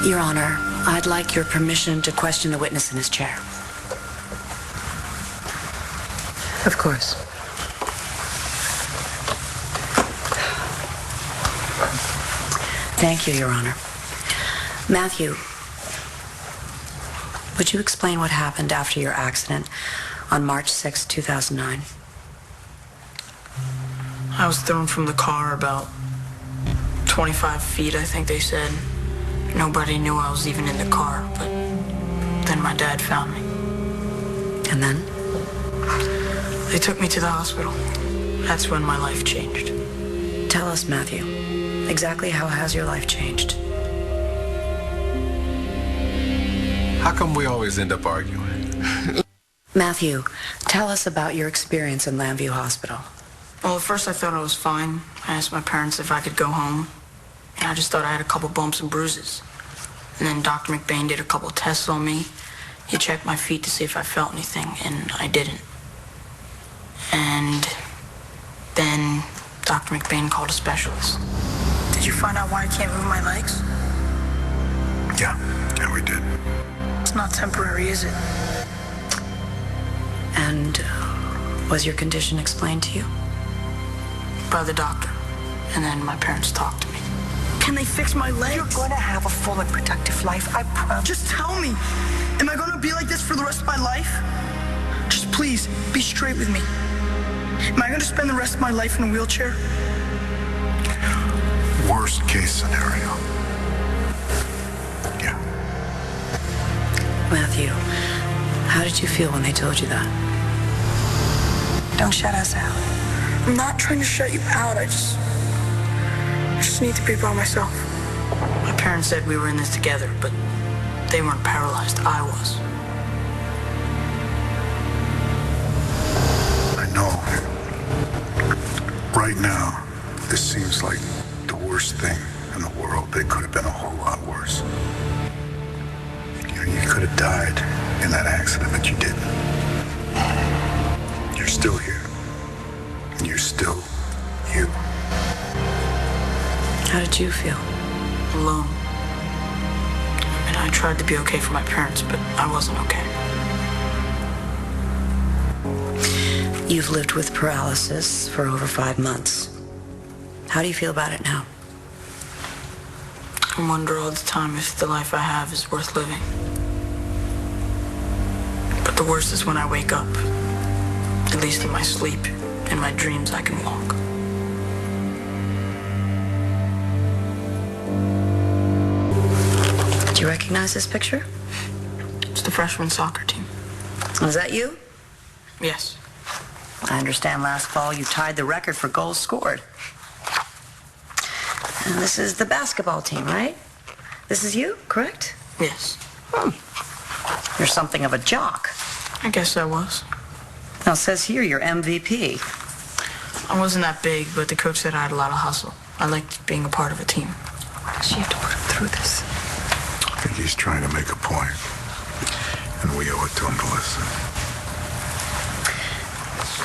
Your Honor, I'd like your permission to question the witness in his chair. Of course. Thank you, Your Honor. Matthew, would you explain what happened after your accident on March 6, 2009? I was thrown from the car about 25 feet, I think they said. Nobody knew I was even in the car, but then my dad found me. And then? They took me to the hospital. That's when my life changed. Tell us, Matthew, exactly how has your life changed? How come we always end up arguing? Matthew, tell us about your experience in Lambview Hospital. Well, at first I thought I was fine. I asked my parents if I could go home. And I just thought I had a couple bumps and bruises. And then Dr. McBain did a couple tests on me. He checked my feet to see if I felt anything, and I didn't. And then Dr. McBain called a specialist. Did you find out why I can't move my legs? Yeah, we did. It's not temporary, is it? And was your condition explained to you? By the doctor. And then my parents talked to me. Can they fix my legs? You're going to have a full and productive life, I promise. Just tell me. Am I going to be like this for the rest of my life? Just please, be straight with me. Am I going to spend the rest of my life in a wheelchair? Worst case scenario. Yeah. Matthew, how did you feel when they told you that? Don't shut us out. I'm not trying to shut you out. I just need to be by myself. My parents said we were in this together, but they weren't paralyzed. I was. I know. Right now, this seems like the worst thing in the world. It could have been a whole lot worse. You could have died in that accident, but you didn't. You're still here. And you're still you. How did you feel? Alone. And I tried to be okay for my parents, but I wasn't okay. You've lived with paralysis for over 5 months. How do you feel about it now? I wonder all the time if the life I have is worth living. But the worst is when I wake up. At least in my sleep. In my dreams, I can walk. Do you recognize this picture? It's the freshman soccer team. Was that you? Yes. I understand last fall you tied the record for goals scored. And this is the basketball team, right? This is you, correct? Yes. You're something of a jock. I guess I was. Now, it says here you're MVP. I wasn't that big, but the coach said I had a lot of hustle. I liked being a part of a team. Why does she have to put him through this? I think he's trying to make a point, and we owe it to him to listen.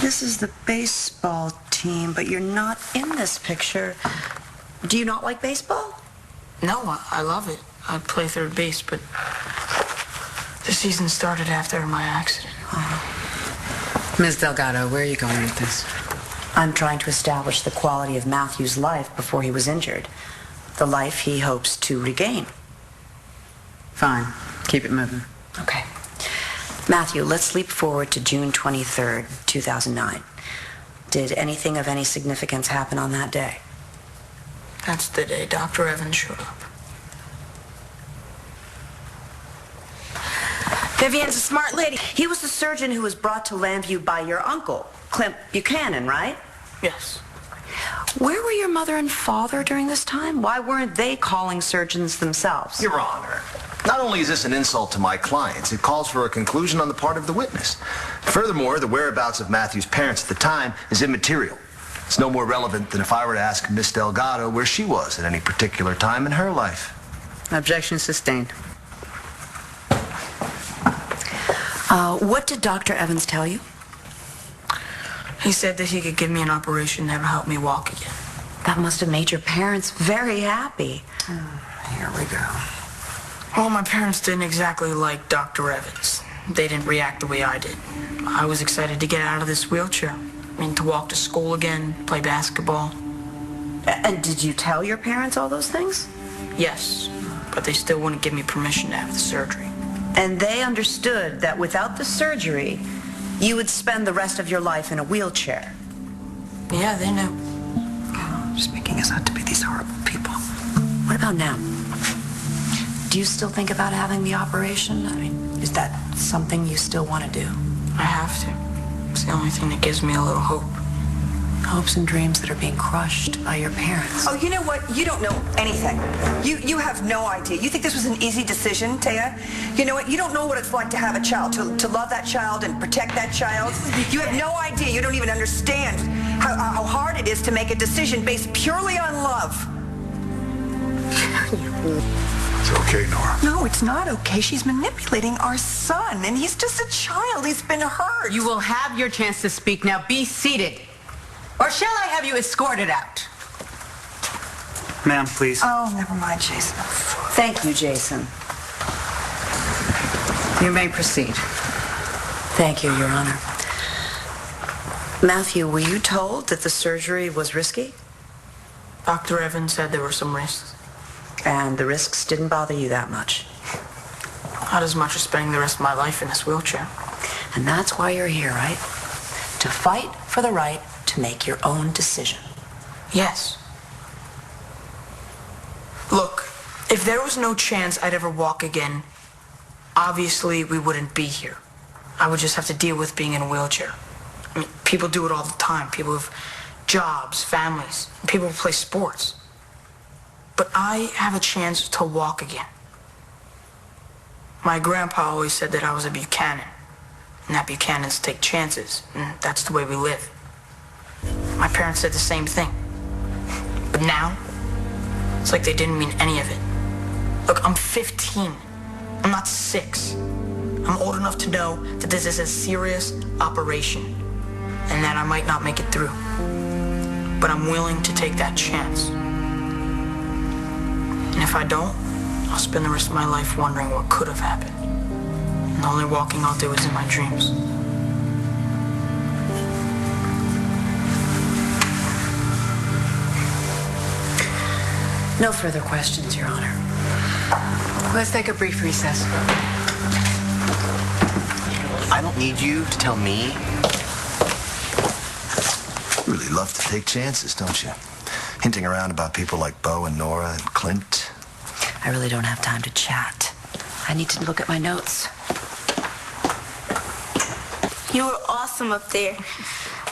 This is the baseball team, but you're not in this picture. Do you not like baseball? No, I love it. I play third base, but the season started after my accident. Ms. Delgado, where are you going with this? I'm trying to establish the quality of Matthew's life before he was injured. The life he hopes to regain. Fine. Keep it moving. Okay. Matthew, let's leap forward to June 23rd, 2009. Did anything of any significance happen on that day? That's the day Dr. Evans showed up. Vivian's a smart lady. He was the surgeon who was brought to Lambview by your uncle, Clint Buchanan, right? Yes. Where were your mother and father during this time? Why weren't they calling surgeons themselves? Your Honor, not only is this an insult to my clients, it calls for a conclusion on the part of the witness. Furthermore, the whereabouts of Matthew's parents at the time is immaterial. It's no more relevant than if I were to ask Miss Delgado where she was at any particular time in her life. Objection sustained. What did Dr. Evans tell you? He said that he could give me an operation that would help me walk again. That must have made your parents very happy. Here we go. Well, my parents didn't exactly like Dr. Evans. They didn't react the way I did. I was excited to get out of this wheelchair. I mean, to walk to school again, play basketball. And did you tell your parents all those things? Yes, but they still wouldn't give me permission to have the surgery. And they understood that without the surgery, you would spend the rest of your life in a wheelchair. Yeah, they knew. Just making us out to be these horrible people. What about now? Do you still think about having the operation? I mean, is that something you still want to do? I have to. It's the only thing that gives me a little hope. Hopes and dreams that are being crushed by your parents. Oh, you know what? You don't know anything. You have no idea. You think this was an easy decision, Taya? You know what? You don't know what it's like to have a child, to love that child and protect that child. You have no idea. You don't even understand how hard it is to make a decision based purely on love. It's okay, Nora. No, it's not okay. She's manipulating our son, and he's just a child. He's been hurt. You will have your chance to speak now. Be seated. Or shall I have you escorted out? Ma'am, please. Oh, never mind, Jason. Thank you, Jason. You may proceed. Thank you, Your Honor. Matthew, were you told that the surgery was risky? Dr. Evans said there were some risks. And the risks didn't bother you that much? Not as much as spending the rest of my life in this wheelchair. And that's why you're here, right? To fight for the right to make your own decision. Yes. Look, if there was no chance I'd ever walk again, obviously we wouldn't be here. I would just have to deal with being in a wheelchair. I mean, people do it all the time. People have jobs, families, people who play sports. But I have a chance to walk again. My grandpa always said that I was a Buchanan, and that Buchanans take chances, and that's the way we live. My parents said the same thing. But now, it's like they didn't mean any of it. Look, I'm 15. I'm not 6. I'm old enough to know that this is a serious operation and that I might not make it through. But I'm willing to take that chance. And if I don't, I'll spend the rest of my life wondering what could have happened. And the only walking I'll do is in my dreams. No further questions, Your Honor. Let's take a brief recess. I don't need you to tell me. You really love to take chances, don't you? Hinting around about people like Bo and Nora and Clint. I really don't have time to chat. I need to look at my notes. You were awesome up there.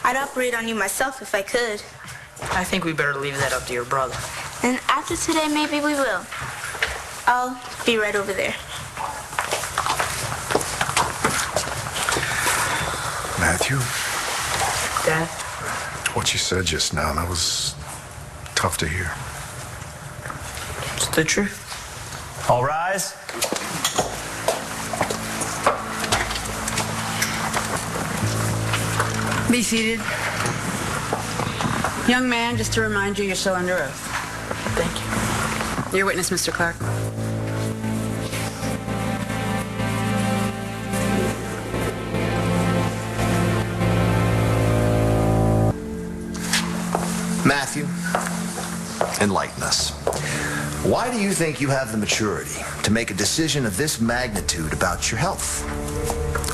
I'd operate on you myself if I could. I think we better leave that up to your brother. And after today, maybe we will. I'll be right over there. Matthew, Dad? what you said just now, that was tough to hear. It's the truth. All rise. Be seated. Young man, just to remind you, you're still under oath. Thank you. Your witness, Mr. Clark. Matthew, enlighten us. Why do you think you have the maturity to make a decision of this magnitude about your health?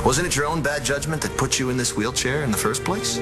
Wasn't it your own bad judgment that put you in this wheelchair in the first place?